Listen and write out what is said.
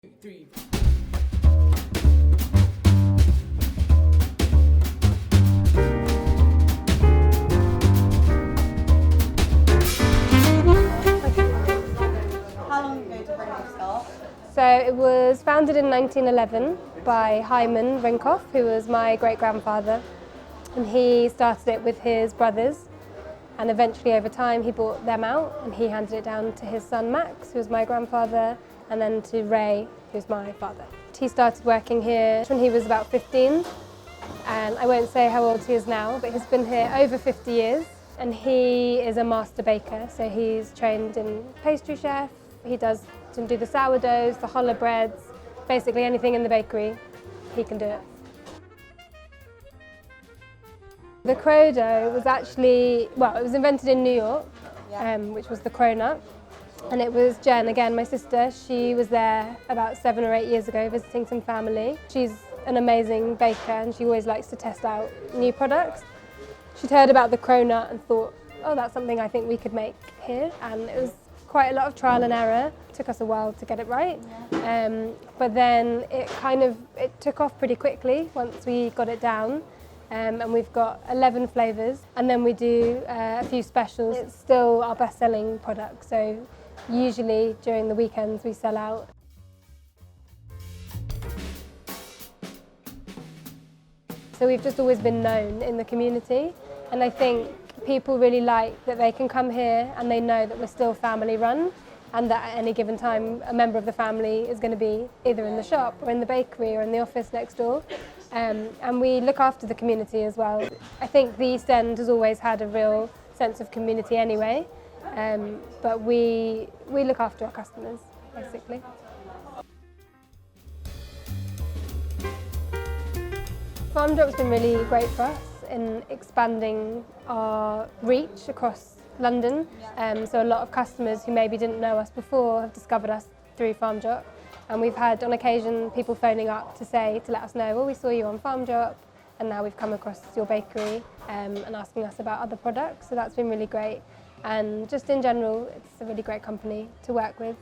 3. How long ago did Rinkoff start? So it was founded in 1911 by Hyman Rinkoff, who was my great-grandfather. And he started it with his brothers. And eventually, over time, he bought them out and he handed it down to his son Max, who was my grandfather, and then to Ray, who's my father. He started working here when he was about 15. And I won't say how old he is now, but he's been here over 50 years. And he is a master baker, so he's trained in pastry chef. He can do the sourdoughs, the challah breads, basically anything in the bakery, he can do it. The crodough was actually, it was invented in New York, which was the cronut. And it was Jen, again, my sister, she was there about 7 or 8 years ago visiting some family. She's an amazing baker and she always likes to test out new products. She'd heard about the cronut and thought, oh, that's something I think we could make here. And it was quite a lot of trial and error. It took us a while to get it right. But then it took off pretty quickly once we got it down. And we've got 11 flavours, and then we do a few specials. It's still our best-selling product, so usually during the weekends we sell out. So we've just always been known in the community, and I think people really like that they can come here and they know that we're still family run, and that at any given time a member of the family is going to be either in the shop or in the bakery or in the office next door. And we look after the community as well. I think the East End has always had a real sense of community anyway, but we look after our customers, basically. Farm Drop's been really great for us in expanding our reach across London. So a lot of customers who maybe didn't know us before have discovered us through Farm Drop. And we've had, on occasion, people phoning up to let us know, well, we saw you on Farm Drop, and now we've come across your bakery, and asking us about other products. So that's been really great. And just in general, it's a really great company to work with.